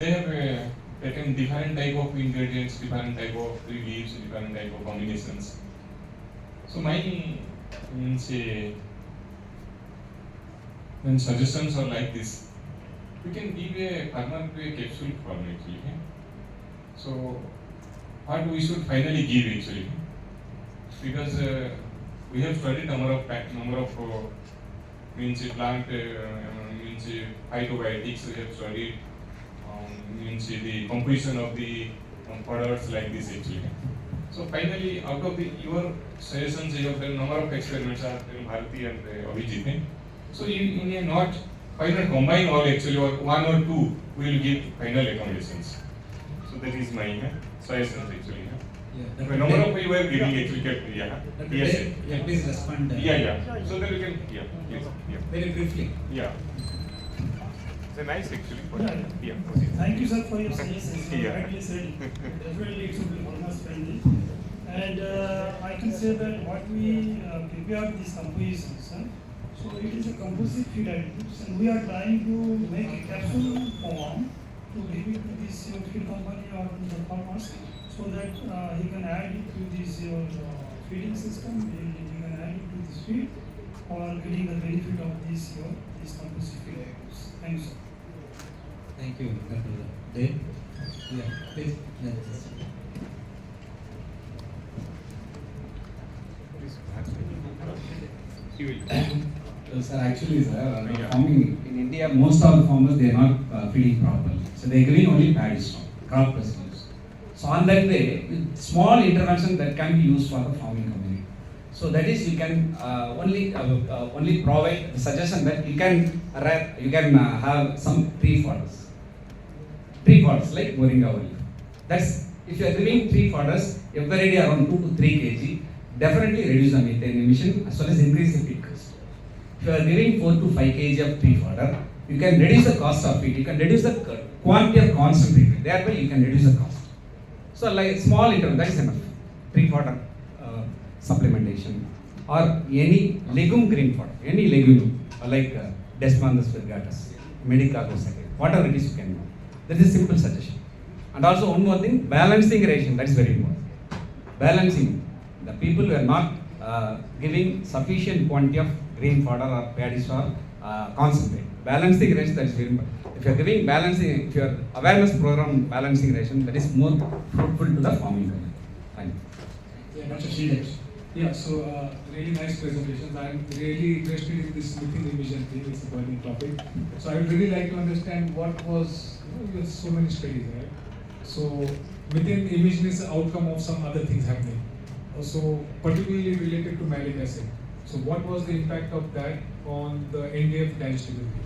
They have taken different type of ingredients, different type of leaves, different type of combinations. So my suggestions are like this. We can give a farmer to a capsule form actually. So what we should finally give actually, because we have studied number of plant phytobiotics. We have studied the composition of the products like this actually. So finally, out of your suggestions, you have done number of experiments are Bharati and Abhijit. So you may not final combine all actually, or one or two we will give final recommendations. So that is my suggestions actually. Yeah, The number of you were giving actually, yes. Yeah, please respond. Yeah. So that we can, please. Very briefly. Yeah. It's a nice actually. Yeah. Thank you, sir, for your suggestions. Yeah. Rightly said. Definitely it should be farmers friendly. And I can say that what we prepare these compositions, sir. So it is a composite feed additives, and we are trying to make a capsule form to give it to this feed company or the farmers, so that he can add it to this your feeding system. He can add it to this feed, or getting the benefit of this composite feed additives. Thank you, sir. Thank you, Dr. Dave. Yeah, please. Sir, actually, sir, farming in India, most of the farmers they are not feeding properly. So they are giving only paddy straw, crop residues. So on that way, with small intervention that can be used for the farming community. So that is you can only provide the suggestion that you can have some tree fodders like moringa oil. That's if you are giving tree fodders every day around 2 to 3 kg, definitely reduce the methane emission as well as increase the feed cost. If you are giving 4 to 5 kg of tree fodder, you can reduce the cost of it. You can reduce the quantity of concentrate. Thereby, you can reduce the cost. So, like small interval, that is enough. Tree fodder supplementation, or any legume green fodder, any legume like Desmondus virgatus, Medicago, whatever it is, you can do. That is a simple suggestion. And also one more thing, balancing ration. That is very important. Balancing. The people who are not giving sufficient quantity of green fodder or paddy straw concentrate. Balancing ration, that is very important. If you are giving balancing, if your awareness program balancing ration, that is more fruitful to the farming community. Thank you. Yeah, Dr. Sheesh. Yeah, so really nice presentations. I'm really interested in this within emission thing. It's a burning topic. So I would really like to understand what was, you have so many studies, right? So within emission is the outcome of some other things happening. Also particularly related to malic acid. So what was the impact of that on the NDF digestibility?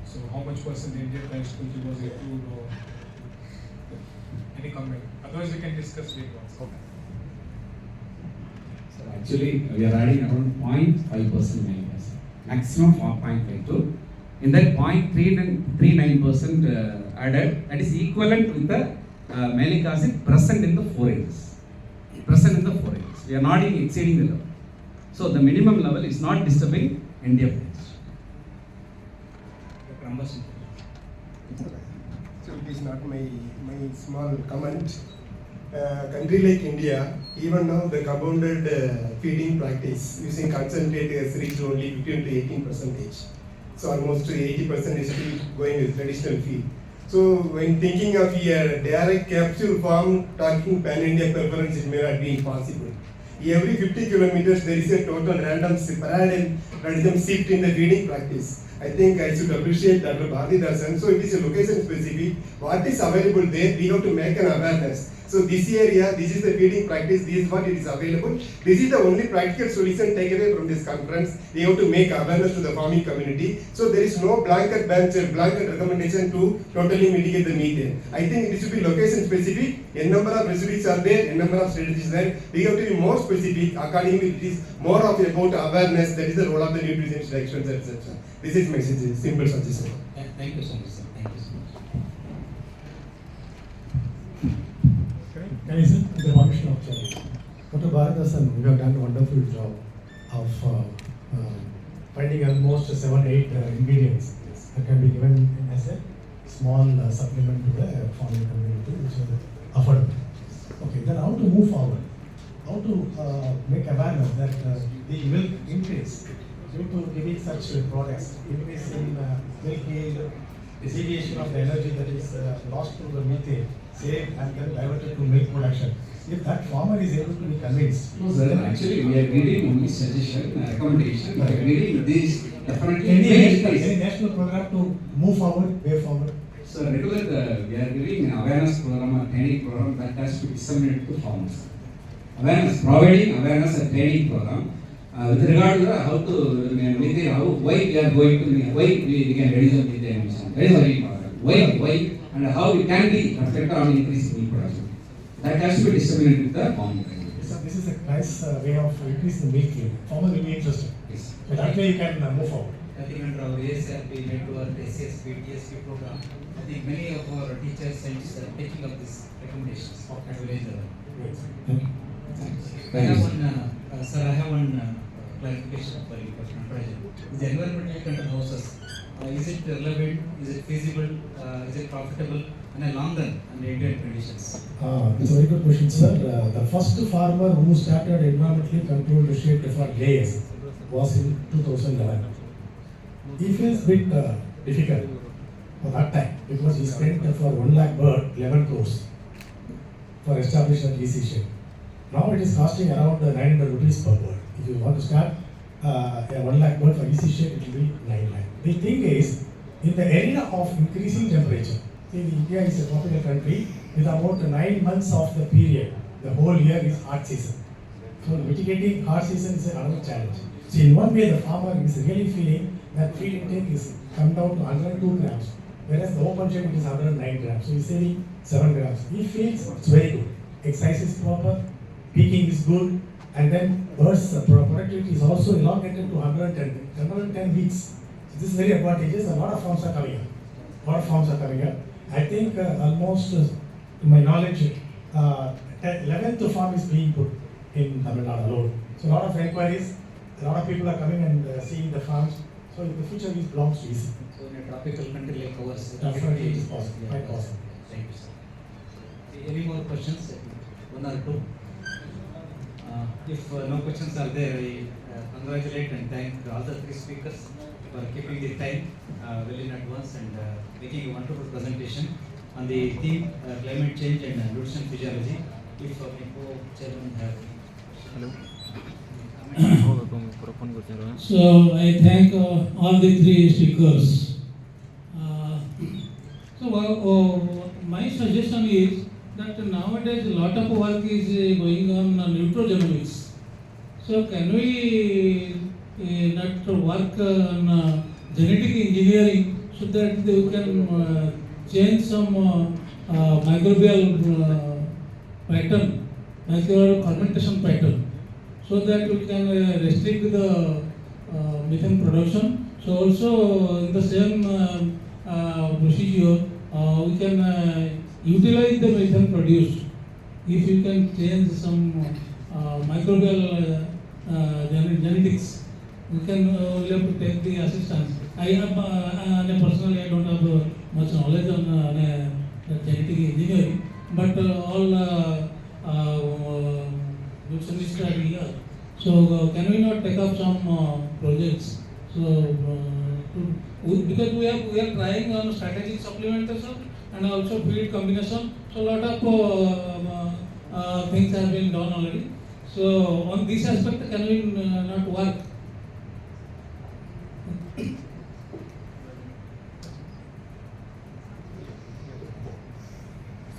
So how much percent NDF digestibility was improved, or any comment? Otherwise we can discuss later on. Okay. So actually, we are adding around 0.5% malic acid, maximum 0.52. In that 0.39% added, that is equivalent with the malic acid present in the forages. We are not exceeding the level. So the minimum level is not disturbing NDF digestion. So it is not my small comment. Country like India, even now the compounded feeding practice using concentrate has reached only 15 to 18%. So almost 80% is still going with traditional feed. So when thinking of a direct capsule form, talking pan-India preference, it may not be possible. Every 50 kilometers, there is a total random shift in the feeding practice. I think I should appreciate Dr. Bharati. So it is a location specific. What is available there, we have to make an awareness. So this area, this is the feeding practice, this is what it is available. This is the only practical solution taken away from this conference. We have to make awareness to the farming community. So there is no blanket recommendation to totally mitigate the methane. I think it should be location specific. A number of residues are there, a number of strategies there. We have to be more specific. Accordingly, it is more of about awareness. That is the role of the nutrition directions, etc. This is my simple suggestion. Thank you so much, sir. Thank you so much. Guys, the function of challenge. Dr. Bharati, you have done a wonderful job of finding almost 7-8 ingredients that can be given as a small supplement to the farming community, which is affordable. Okay, then how to move forward? How to make awareness that the milk increase due to giving such products, increase in milk yield, deviation of the energy that is lost through the methane, saved and then diverted to milk production. If that farmer is able to be convinced. No, sir, actually we are giving only suggestion, recommendation, we are giving this definitely. Any national program to move forward, way forward? So regular, we are giving awareness program or training program that has to be disseminated to farmers. Awareness, providing awareness and training program with regard to how to methane, why we are going to, why we can reduce the methane emission. That is very important. Why, and how it can be affected on increasing milk production. That has to be disseminated to the farmer. This is a nice way of increasing the milk yield. Farmers will be interested. Yes. So that way you can move forward. I think under our ASRP network, SCSP, TSP program, I think many of our teachers and are taking up these recommendations at village level. Thank you. I have one, sir, I have one clarification for you, President. The environmental control houses, is it relevant, is it feasible, is it profitable in a long run and Indian conditions? It's a very good question, sir. The first farmer who started environmentally controlled shade for layers was in 2011. He feels a bit difficult for that time because he spent for 1 lakh bird 11 crores for establishing a DC shade. Now it is costing around 900 rupees per bird. If you want to start a 1 lakh bird for DC shade, it will be 9 lakh. The thing is, in the area of increasing temperature, see, India is a tropical country with about 9 months of the period. The whole year is hot season. So mitigating hot season is another challenge. So in one way, the farmer is really feeling that feed intake is come down to 102 grams, whereas the open shade is 109 grams. So he's saving 7 grams. He feels it's very good. Exercise is proper, peaking is good, and then birds productivity is also elongated to 110 weeks. So this is very advantageous. A lot of farms are coming up. I think almost, to my knowledge, 11th farm is being put in Tamil Nadu alone. So a lot of inquiries, a lot of people are coming and seeing the farms. So the future belongs to easy. So in a tropical country like ours, Definitely it is possible. Yeah, Quite possible. Thank you, sir. Any more questions? One or two? If no questions are there, I congratulate and thank all the three speakers for keeping the time well in advance and making a wonderful presentation on the theme climate change and nutrition physiology. If my co-chairman have. Hello. So I thank all the three speakers. My suggestion is that nowadays a lot of work is going on nutrigenomics. So can we not work on genetic engineering so that we can change some microbial pattern, microbial fermentation pattern, so that we can restrict the methane production. So also in the same procedure, we can utilize the methane produced. If you can change some microbial genetics, we can we have to take the assistance. I have personally I don't have much knowledge on genetic engineering, but all nutritionists are here. So can we not take up some projects? So because we are trying on strategic supplementation and also feed combination. So a lot of things have been done already. So on this aspect, can we not work?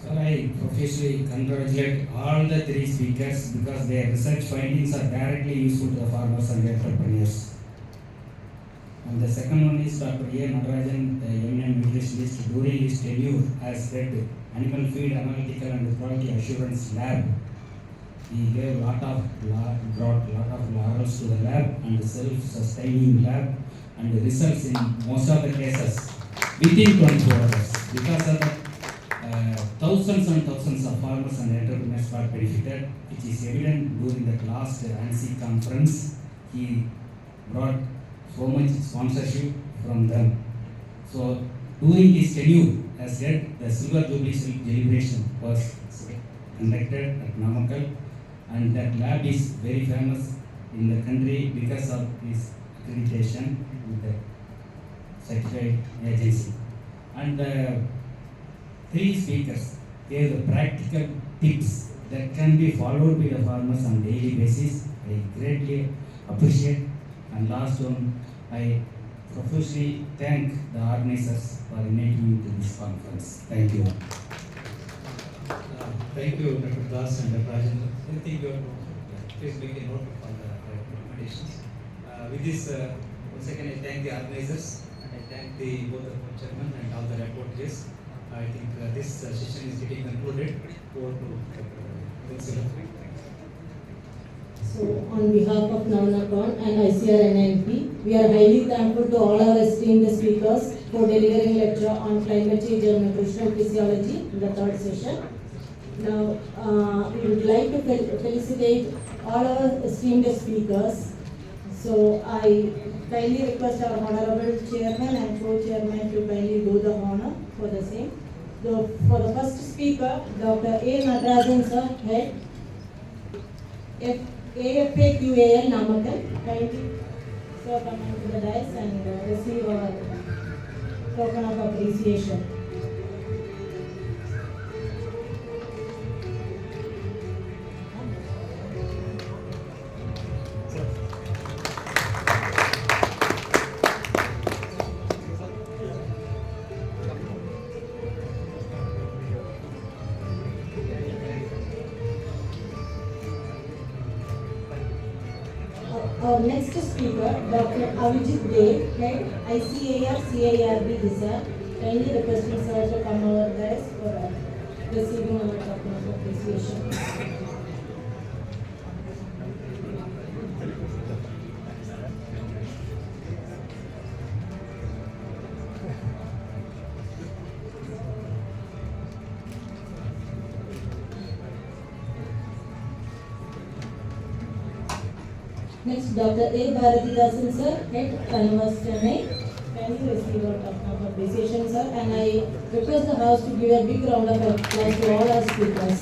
Sir, I profusely congratulate all the three speakers because their research findings are directly useful to the farmers and entrepreneurs. And the second one is Dr. A. Natarajan, eminent nutritionist, during his tenure as head Animal Feed Analytical and Quality Assurance Lab. He gave brought lot of laurels to the lab and self-sustaining lab and results in most of the cases within 24 hours. Because of that, thousands and thousands of farmers and entrepreneurs were benefited, which is evident during the last ANSI conference. He brought so much sponsorship from them. So during his tenure as yet the Silver Jubilee celebration was conducted at Namakkal, and that lab is very famous in the country because of its accreditation with the certified agency. And the three speakers gave the practical tips that can be followed by the farmers on daily basis. I greatly appreciate. And last one, I profusely thank the organizers for inviting me to this conference. Thank you. Thank you, Dr. Das and Dr. Rajan. Anything you want to please make a note of all the recommendations. With this, once again, I thank the organizers and I thank both the chairman and all the rapporteurs. I think this session is getting concluded. Over to Dr. Bengaluru. So, on behalf of NAVNAW and ICAR-NIANP, we are highly thankful to all our esteemed speakers for delivering lecture on climate change and nutritional physiology in the third session. Now, we would like to felicitate all our esteemed speakers. So, I kindly request our Honorable Chairman and Co-Chairman to kindly do the honor for the same. So, for the first speaker, Dr. A. Natarajan sir, Head, AFAQAL Namakkal, kindly sir come onto the dais and receive our token of appreciation. Our next speaker, Dr. Avijit Dev, Head ICAR-CIRB Research, kindly requesting sir to come over there for receiving our token of appreciation. Next, Dr. A. Bharatidasan sir, Head Canvas Chennai, kindly receive our token of appreciation sir, and I request the house to give a big round of applause to all our speakers.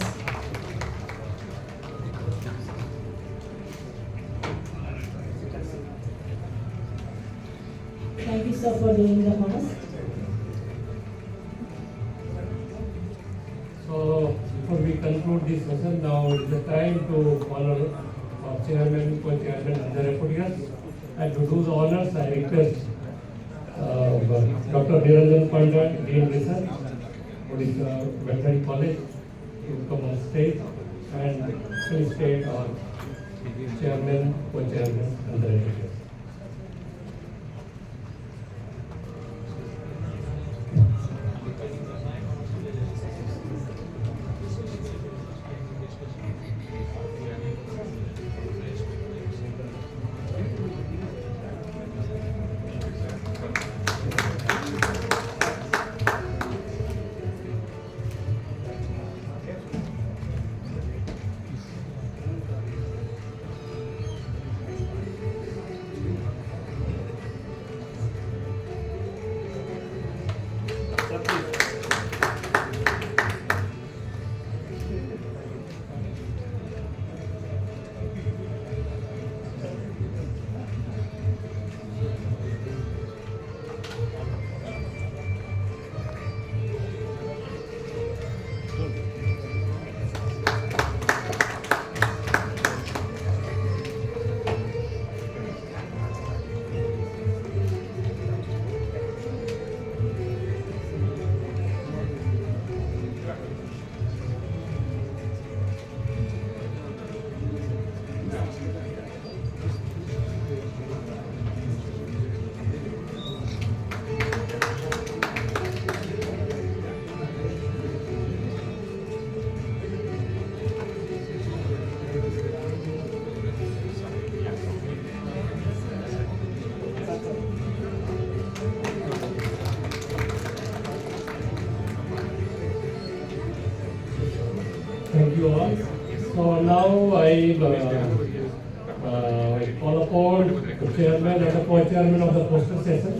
Thank you sir for doing the honors. So, before we conclude this session, now is the time to honor our chairman, co-chairman, and the rapporteurs. And to do the honors, I request Dr. Niranjan Pandit, Dean Research, Odisha Veterinary College, to come on stage and felicitate our chairman, co-chairman, and the rapporteurs. Thank you all. So now I call upon the chairman and the co-chairman of the poster session